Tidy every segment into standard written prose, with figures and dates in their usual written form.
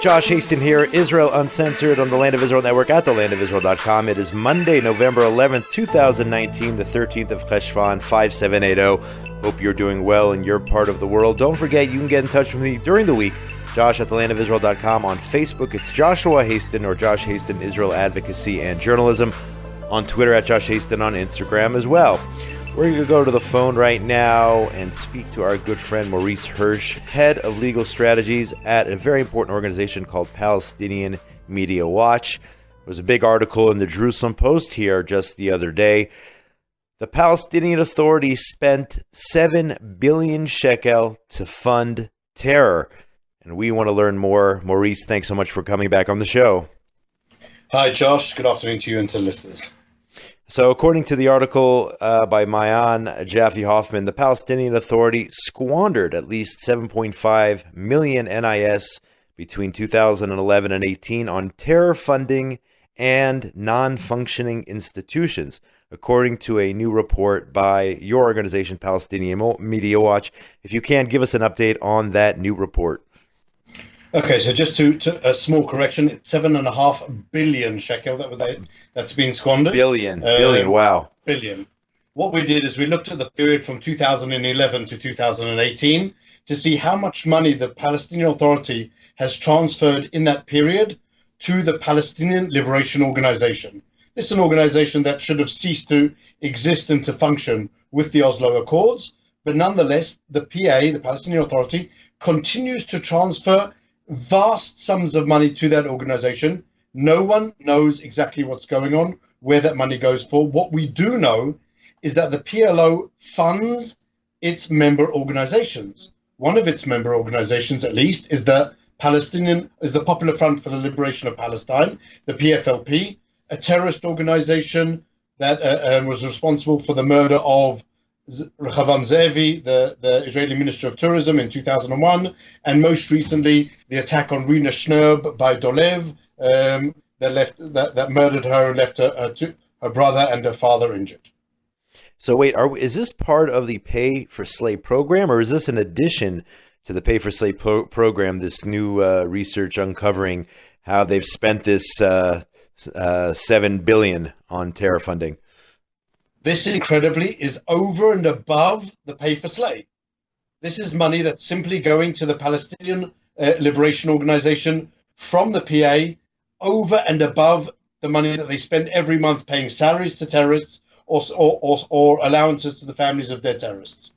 Josh Hasten here, Israel Uncensored on the Land of Israel Network at thelandofisrael.com. It is Monday, November 11th, 2019, the 13th of Cheshvan, 5780. Hope you're doing well in your part of the world. Don't forget, you can get in touch with me during the week, Josh at thelandofisrael.com. On Facebook, it's Joshua Hasten or Josh Hasten Israel Advocacy and Journalism. On Twitter, at Josh Hasten, on Instagram as well. We're going to go to the phone right now and speak to our good friend Maurice Hirsch, head of legal strategies at a very important organization called Palestinian Media Watch. There was a big article in the Jerusalem Post here just the other day. The Palestinian Authority spent 7 billion shekel to fund terror. And we want to learn more. Maurice, thanks so much for coming back on the show. Hi, Josh. Good afternoon to you and to listeners. So according to the article by Mayan Jaffe Hoffman, the Palestinian Authority squandered at least 7.5 million NIS between 2011 and 18 on terror funding and non-functioning institutions, according to a new report by your organization, Palestinian Media Watch. If you can, give us an update on that new report. Okay, so just to a small correction, it's 7.5 billion shekel that's been squandered. Billion, wow. Billion. What we did is we looked at the period from 2011 to 2018 to see how much money the Palestinian Authority has transferred in that period to the Palestinian Liberation Organization. This is an organization that should have ceased to exist and to function with the Oslo Accords, but nonetheless, the PA, the Palestinian Authority, continues to transfer vast sums of money to that organization. No one knows exactly what's going on, where that money goes for. What we do know is that the PLO funds its member organizations. One of its member organizations, at least, is the Popular Front for the Liberation of Palestine, the PFLP, a terrorist organization that was responsible for the murder of Rehavam Ze'evi, the Israeli Minister of Tourism, in 2001, and most recently the attack on Rina Schnurb by Dolev that murdered her and left her brother and her father injured. So wait, is this part of the Pay for Slay program, or is this in addition to the Pay for Slay program, this new research uncovering how they've spent this 7 billion on terror funding? This, incredibly, is over and above the Pay for Slay. This is money that's simply going to the Palestinian Liberation Organization from the PA, over and above the money that they spend every month paying salaries to terrorists or allowances to the families of dead terrorists.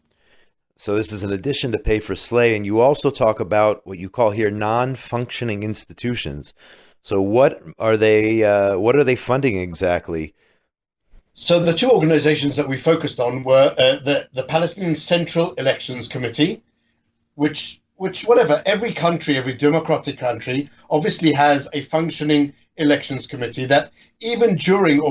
So this is in addition to Pay for Slay, and you also talk about what you call here non-functioning institutions. So what are they funding exactly? So the two organizations that we focused on were the Palestinian Central Elections Committee, which every country, every democratic country, obviously has a functioning elections committee that even during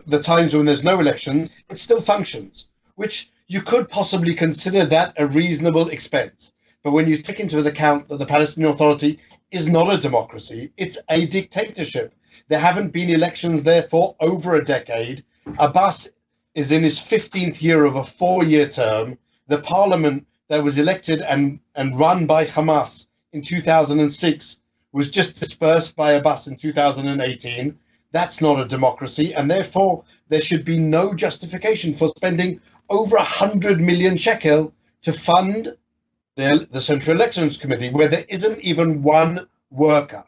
the times when there's no elections, it still functions, which you could possibly consider that a reasonable expense. But when you take into account that the Palestinian Authority is not a democracy, it's a dictatorship. There haven't been elections there for over a decade. Abbas is in his 15th year of a 4-year term. The parliament that was elected and run by Hamas in 2006 was just dispersed by Abbas in 2018. That's not a democracy, and therefore there should be no justification for spending over 100 million shekel to fund the Central Elections Committee, where there isn't even one worker.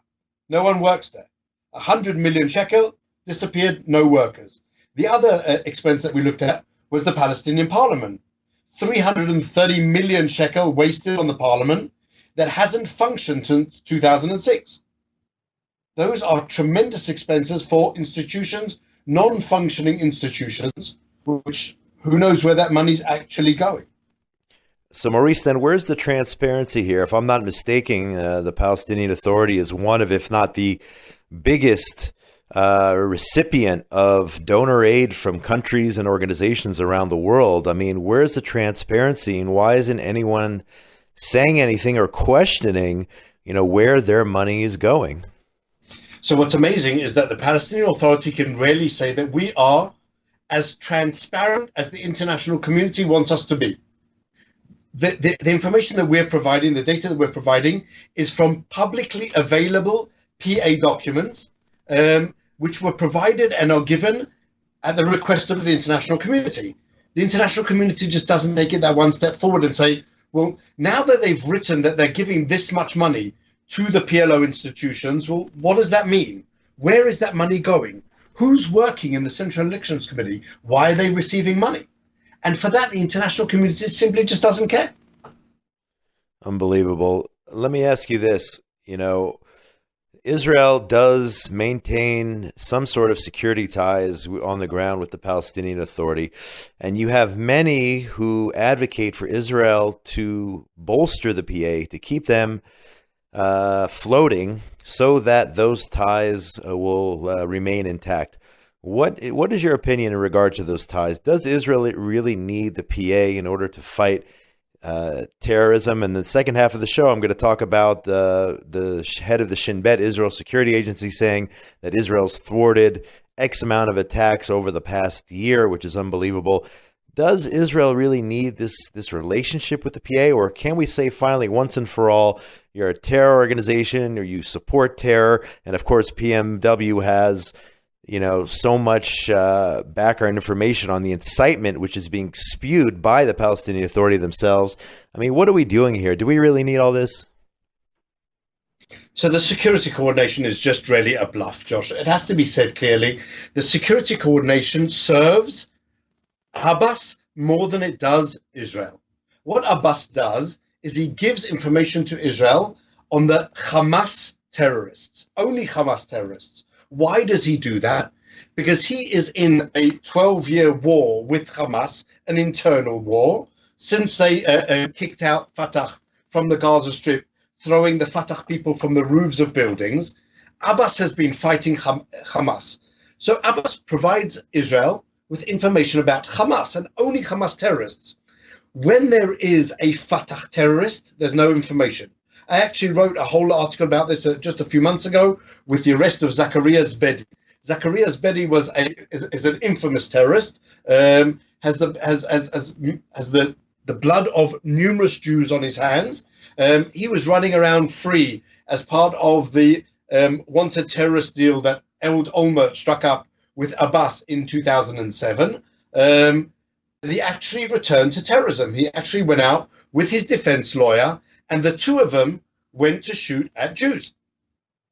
No one works there. 100 million shekel disappeared, no workers. The other expense that we looked at was the Palestinian Parliament. 330 million shekel wasted on the Parliament that hasn't functioned since 2006. Those are tremendous expenses for institutions, non-functioning institutions, which who knows where that money's actually going. So Maurice, then where's the transparency here? If I'm not mistaken, the Palestinian Authority is one of, if not the biggest recipient of donor aid from countries and organizations around the world. I mean, where's the transparency, and why isn't anyone saying anything or questioning, where their money is going? So what's amazing is that the Palestinian Authority can rarely say that we are as transparent as the international community wants us to be. the information that we're providing, the data that we're providing, is from publicly available PA documents, which were provided and are given at the request of the international community. The international community just doesn't take it that one step forward and say, well, now that they've written that they're giving this much money to the PLO institutions, well, what does that mean? Where is that money going? Who's working in the Central Elections Committee? Why are they receiving money? And for that, the international community simply just doesn't care. Unbelievable. Let me ask you this. Israel does maintain some sort of security ties on the ground with the Palestinian Authority, and you have many who advocate for Israel to bolster the PA, to keep them floating so that those ties will remain intact. What is your opinion in regard to those ties? Does Israel really need the PA in order to fight terrorism? And the second half of the show, I'm going to talk about the head of the Shin Bet, Israel Security Agency, saying that Israel's thwarted X amount of attacks over the past year, which is unbelievable. Does Israel really need this relationship with the PA, or can we say finally, once and for all, you're a terror organization or you support terror? And of course, PMW has so much background information on the incitement which is being spewed by the Palestinian Authority themselves. I mean, what are we doing here? Do we really need all this? So the security coordination is just really a bluff, Josh. It has to be said clearly. The security coordination serves Abbas more than it does Israel. What Abbas does is he gives information to Israel on the Hamas terrorists, only Hamas terrorists. Why does he do that? Because he is in a 12-year war with Hamas, an internal war, since they kicked out Fatah from the Gaza Strip, throwing the Fatah people from the roofs of buildings. Abbas has been fighting Hamas. So Abbas provides Israel with information about Hamas and only Hamas terrorists. When there is a Fatah terrorist, there's no information. I actually wrote a whole article about this just a few months ago with the arrest of Zacharias Bedi. Zacharias Bedi is an infamous terrorist, has the blood of numerous Jews on his hands. He was running around free as part of the wanted terrorist deal that Ehud Olmert struck up with Abbas in 2007. He actually returned to terrorism. He actually went out with his defense lawyer, and the two of them went to shoot at Jews,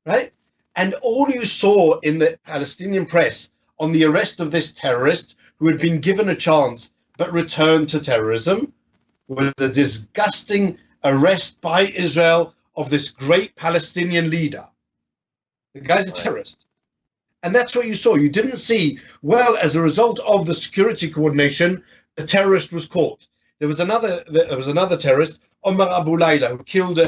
right? And all you saw in the Palestinian press on the arrest of this terrorist who had been given a chance but returned to terrorism was the disgusting arrest by Israel of this great Palestinian leader. The guy's a terrorist. And that's what you saw. You didn't see, well, as a result of the security coordination, the terrorist was caught. There was another terrorist, Omar Abu Layla, who killed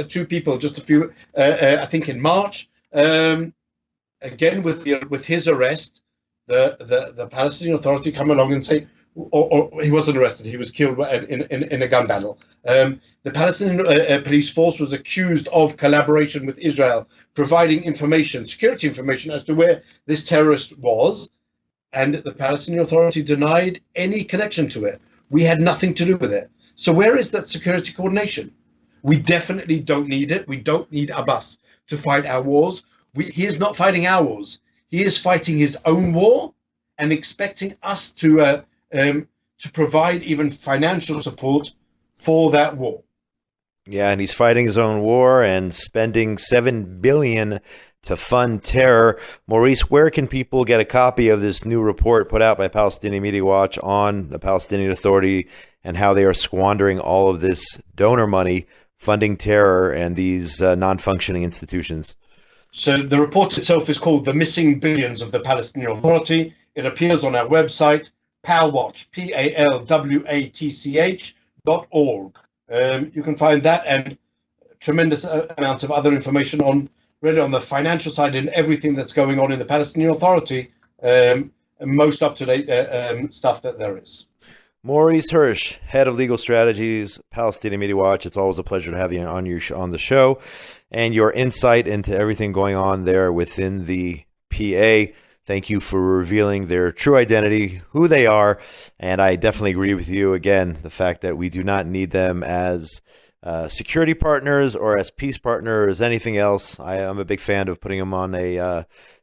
two people just a few, I think in March. Again, with his arrest, the Palestinian Authority come along and say, or he wasn't arrested, he was killed in a gun battle. The Palestinian police force was accused of collaboration with Israel, providing information, security information as to where this terrorist was, and the Palestinian Authority denied any connection to it. We had nothing to do with it. So where is that security coordination? We definitely don't need it. We don't need Abbas to fight our wars. He is not fighting our wars. He is fighting his own war and expecting us to provide even financial support for that war. Yeah, and he's fighting his own war and spending $7 billion to fund terror. Maurice, where can people get a copy of this new report put out by Palestinian Media Watch on the Palestinian Authority and how they are squandering all of this donor money funding terror and these non-functioning institutions? So the report itself is called The Missing Billions of the Palestinian Authority. It appears on our website, PalWatch, PALWATCH.org. You can find that and tremendous amounts of other information on the financial side and everything that's going on in the Palestinian Authority, most up-to-date stuff that there is. Maurice Hirsch, Head of Legal Strategies, Palestinian Media Watch. It's always a pleasure to have you on the show and your insight into everything going on there within the PA. Thank you for revealing their true identity, who they are, and I definitely agree with you. Again, the fact that we do not need them as security partners or as peace partners, anything else. I'm a big fan of putting them on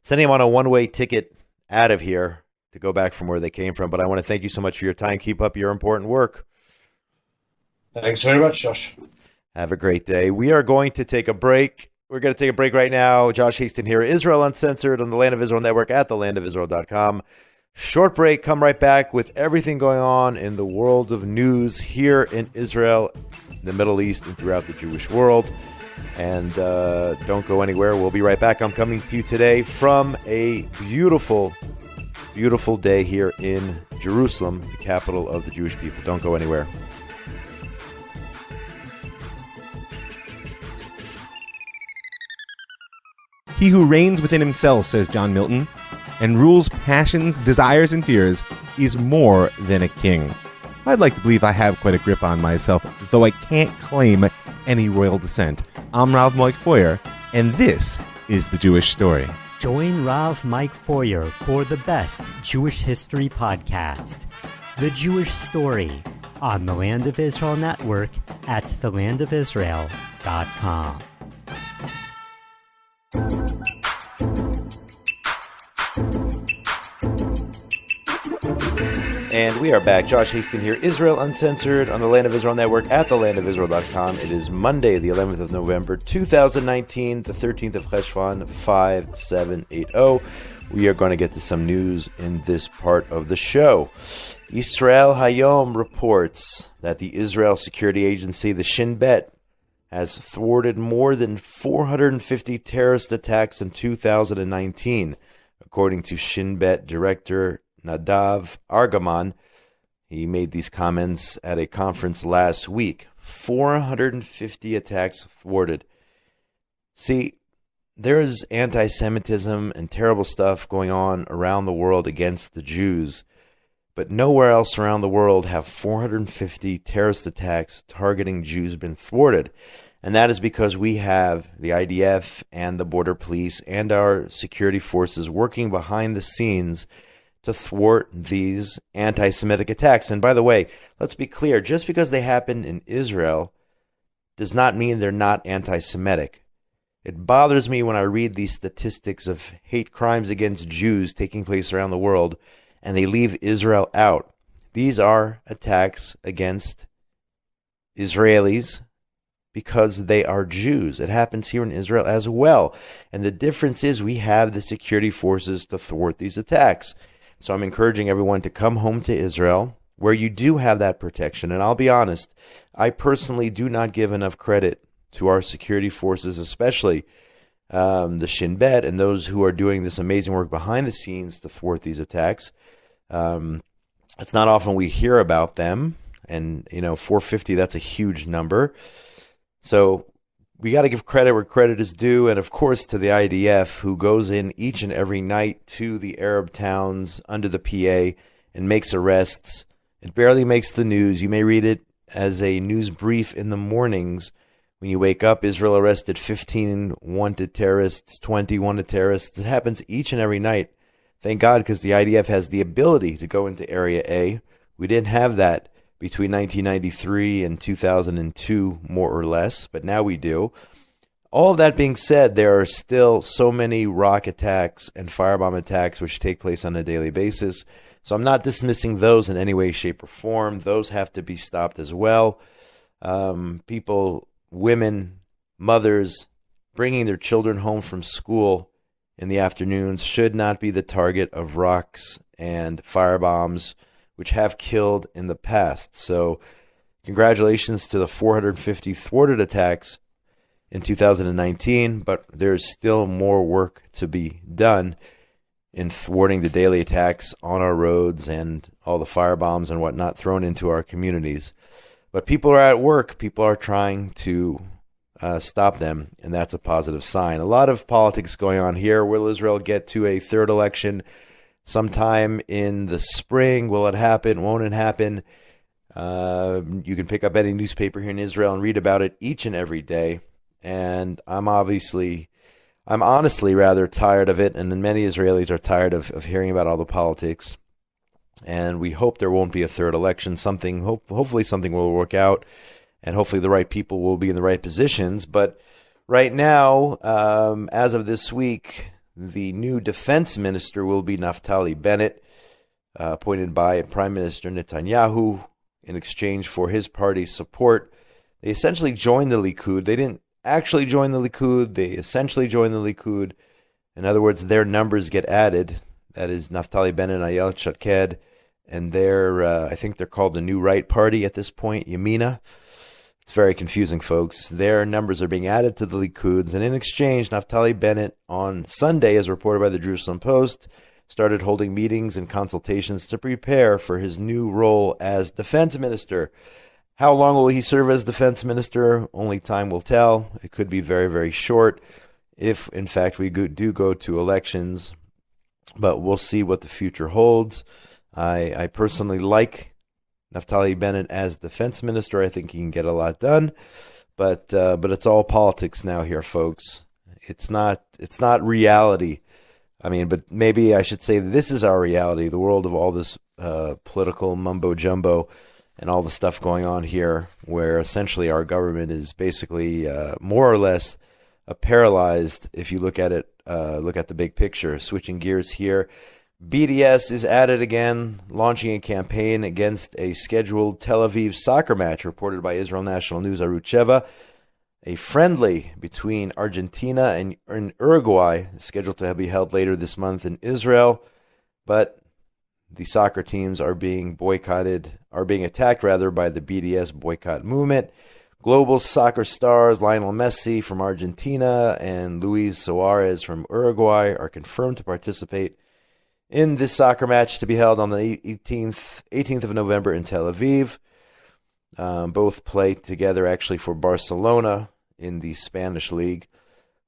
sending them on a one-way ticket out of here to go back from where they came from. But I want to thank you so much for your time. Keep up your important work. Thanks very much, Josh. Have a great day. We are going to take a break. We're going to take a break right now. Josh Hasten here, Israel Uncensored on the Land of Israel Network at thelandofisrael.com. Short break. Come right back with everything going on in the world of news here in Israel, the Middle East, and throughout the Jewish world. And don't go anywhere. We'll be right back. I'm coming to you today from a beautiful, beautiful day here in Jerusalem, the capital of the Jewish people. Don't go anywhere. He who reigns within himself, says John Milton, and rules passions, desires, and fears, is more than a king. I'd like to believe I have quite a grip on myself, though I can't claim any royal descent. I'm Rav Mike Foyer, and this is The Jewish Story. Join Rav Mike Foyer for the best Jewish history podcast, The Jewish Story, on the Land of Israel Network at thelandofisrael.com. And we are back. Josh Hasten here, Israel Uncensored on the Land of Israel Network at thelandofisrael.com. It is Monday, the 11th of November, 2019, the 13th of Cheshvan, 5780. We are going to get to some news in this part of the show. Israel Hayom reports that the Israel security agency, the Shin Bet, has thwarted more than 450 terrorist attacks in 2019, according to Shin Bet director Nadav Argaman. He made these comments at a conference last week. 450 attacks thwarted. See, there is anti-Semitism and terrible stuff going on around the world against the Jews, but nowhere else around the world have 450 terrorist attacks targeting Jews been thwarted. And that is because we have the IDF and the border police and our security forces working behind the scenes to thwart these anti-Semitic attacks. And by the way, let's be clear, just because they happen in Israel does not mean they're not anti-Semitic. It bothers me when I read these statistics of hate crimes against Jews taking place around the world, and they leave Israel out. These are attacks against Israelis because they are Jews. It happens here in Israel as well. And the difference is we have the security forces to thwart these attacks. So I'm encouraging everyone to come home to Israel, where you do have that protection. And I'll be honest, I personally do not give enough credit to our security forces, especially the Shin Bet and those who are doing this amazing work behind the scenes to thwart these attacks. It's not often we hear about them. And, 450, that's a huge number. So we got to give credit where credit is due. And, of course, to the IDF, who goes in each and every night to the Arab towns under the PA and makes arrests. It barely makes the news. You may read it as a news brief in the mornings. When you wake up, Israel arrested 15 wanted terrorists, 20 wanted terrorists. It happens each and every night. Thank God, because the IDF has the ability to go into Area A. We didn't have that between 1993 and 2002, more or less, but now we do. All of that being said, there are still so many rock attacks and firebomb attacks which take place on a daily basis. So I'm not dismissing those in any way, shape, or form. Those have to be stopped as well. People, women, mothers, bringing their children home from school in the afternoons should not be the target of rocks and firebombs, which have killed in the past. So congratulations to the 450 thwarted attacks in 2019, but there's still more work to be done in thwarting the daily attacks on our roads and all the firebombs and whatnot thrown into our communities. But people are at work. People are trying to stop them, and that's a positive sign. A lot of politics going on here. Will Israel get to a third election sometime in the spring? Will it happen? Won't it happen? You can pick up any newspaper here in Israel and read about it each and every day. And I'm obviously I'm honestly rather tired of it, and many Israelis are tired of hearing about all the politics. And we hope there won't be a third election. Hopefully something will work out, and hopefully the right people will be in the right positions. But right now, as of this week, the new defense minister will be Naftali Bennett, appointed by Prime Minister Netanyahu in exchange for his party's support. They essentially joined the Likud. They didn't actually join the Likud. They essentially joined the Likud. In other words, their numbers get added. That is Naftali Bennett and Ayelet Shaked, and I think they're called the New Right Party at this point, Yamina. It's very confusing, folks. Their numbers are being added to the Likuds, and in exchange, Naftali Bennett on Sunday, as reported by the Jerusalem Post, started holding meetings and consultations to prepare for his new role as defense minister. How long will he serve as defense minister? Only time will tell. It could be very, very short if, in fact, we do go to elections, but we'll see what the future holds. I personally like Naftali Bennett as defense minister. I think he can get a lot done, but it's all politics now here, folks. It's not reality. I mean, but maybe I should say this is our reality, the world of all this political mumbo jumbo and all the stuff going on here, where essentially our government is basically more or less paralyzed. If you look at it, look at the big picture. Switching gears here, BDS is at it again, launching a campaign against a scheduled Tel Aviv soccer match, reported by Israel National News Arutz Sheva. A friendly between Argentina and Uruguay is scheduled to be held later this month in Israel, but the soccer teams are being attacked by the BDS boycott movement. Global soccer stars Lionel Messi from Argentina and Luis Suarez from Uruguay are confirmed to participate in this soccer match to be held on the 18th of November in Tel Aviv. Both play together actually for Barcelona in the Spanish league.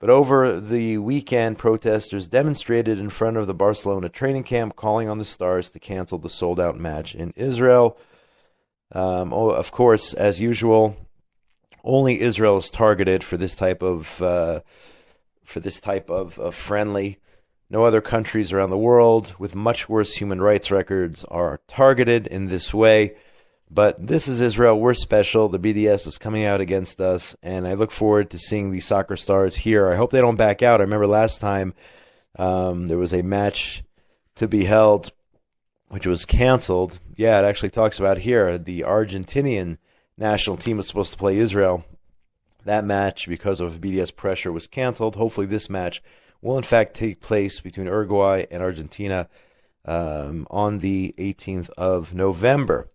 But over the weekend, protesters demonstrated in front of the Barcelona training camp, calling on the Stars to cancel the sold-out match in Israel. Of course, as usual, only Israel is targeted for this type of friendly. No other countries around the world with much worse human rights records are targeted in this way. But this is Israel. We're special. The BDS is coming out against us, and I look forward to seeing these soccer stars here. I hope they don't back out. I remember last time there was a match to be held, which was canceled. Yeah, it actually talks about here the Argentinian national team was supposed to play Israel. That match, because of BDS pressure, was canceled. Hopefully this match will, in fact, take place between Uruguay and Argentina on the 18th of November.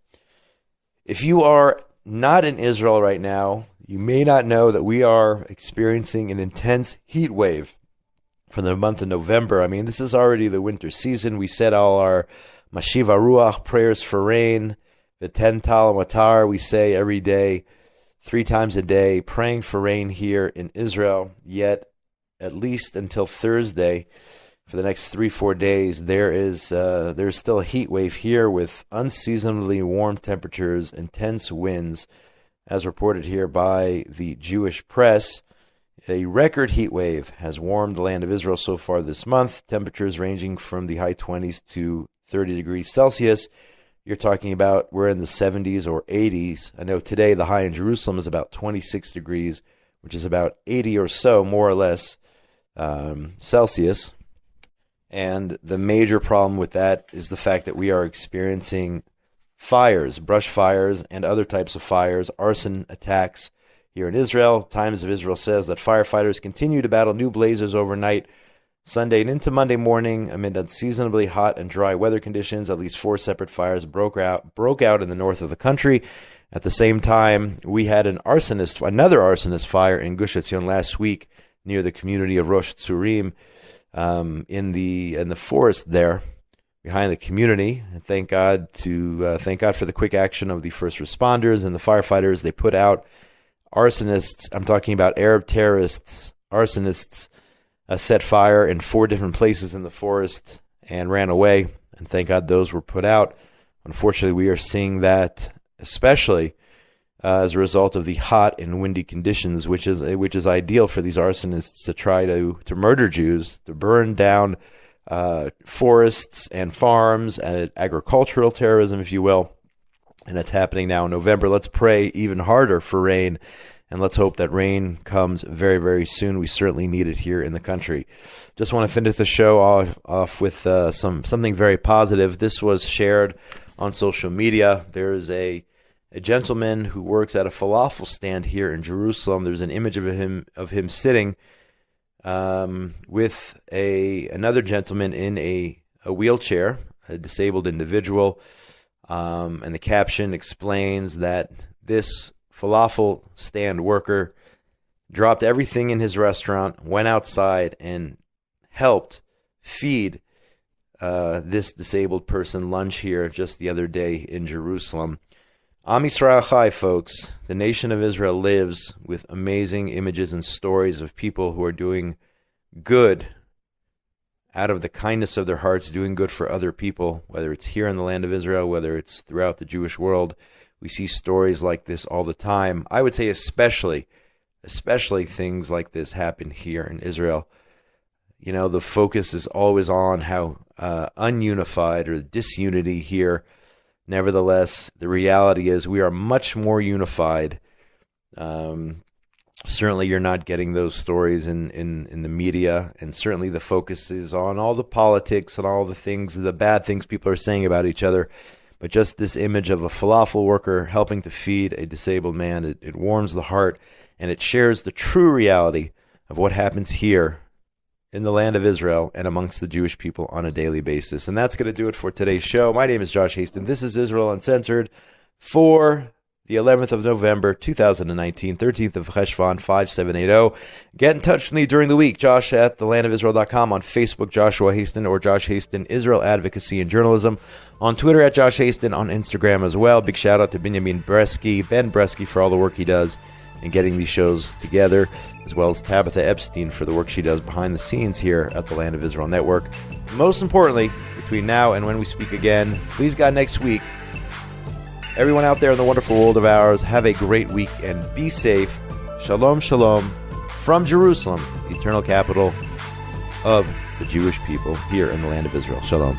If you are not in Israel right now, you may not know that we are experiencing an intense heat wave for the month of November. I mean, this is already the winter season. We said all our Mashiva Ruach prayers for rain, the Ten Tal Matar we say every day, 3 times a day, praying for rain here in Israel. Yet, at least until Thursday, for the next 3-4 days, there's still a heat wave here with unseasonably warm temperatures, intense winds, as reported here by the Jewish press. A record heat wave has warmed the land of Israel so far this month, temperatures ranging from the high 20s to 30 degrees Celsius. You're talking about we're in the 70s or 80s. I know today the high in Jerusalem is about 26 degrees, which is about 80 or so, more or less, Celsius. And the major problem with that is the fact that we are experiencing fires, brush fires, and other types of fires, arson attacks here in Israel. Times of Israel says that firefighters continue to battle new blazes overnight, Sunday and into Monday morning amid unseasonably hot and dry weather conditions. At least 4 separate fires broke out in the north of the country. At the same time, we had another arsonist fire in Gush Etzion last week near the community of Rosh Tzurim. In the forest there behind the community. And thank God for the quick action of the first responders and the firefighters. They put out arsonists. I'm talking about Arab terrorists, arsonists, set fire in 4 different places in the forest and ran away. And thank God those were put out. Unfortunately, we are seeing that, especially as a result of the hot and windy conditions, which is ideal for these arsonists to try to murder Jews, to burn down forests and farms, agricultural terrorism, if you will. And that's happening now in November. Let's pray even harder for rain, and let's hope that rain comes very, very soon. We certainly need it here in the country. Just want to finish the show off with something very positive. This was shared on social media. There is a gentleman who works at a falafel stand here in Jerusalem. There's an image of him sitting with another gentleman in a wheelchair, a disabled individual, and the caption explains that this falafel stand worker dropped everything in his restaurant, went outside, and helped feed this disabled person lunch here just the other day in Jerusalem. Am Yisrael Chai, folks. The nation of Israel lives with amazing images and stories of people who are doing good out of the kindness of their hearts, doing good for other people, whether it's here in the land of Israel, whether it's throughout the Jewish world. We see stories like this all the time. I would say especially things like this happen here in Israel. You know, the focus is always on how ununified or disunity here. Nevertheless, the reality is we are much more unified. Certainly you're not getting those stories in the media, and certainly the focus is on all the politics and all the things, the bad things people are saying about each other. But just this image of a falafel worker helping to feed a disabled man, it warms the heart, and it shares the true reality of what happens here in the land of Israel and amongst the Jewish people on a daily basis. And that's going to do it for today's show. My name is Josh Hasten. This is Israel Uncensored for the 11th of November, 2019, 13th of Cheshvan, 5780. Get in touch with me during the week, Josh at thelandofisrael.com, on Facebook, Joshua Hasten, or Josh Hasten, Israel Advocacy and Journalism, on Twitter at Josh Hasten, on Instagram as well. Big shout out to Ben Bresky, for all the work he does in getting these shows together, as well as Tabitha Epstein for the work she does behind the scenes here at the Land of Israel Network. Most importantly, between now and when we speak again, please God, next week, everyone out there in the wonderful world of ours, have a great week and be safe. Shalom, shalom, from Jerusalem, the eternal capital of the Jewish people here in the land of Israel. Shalom.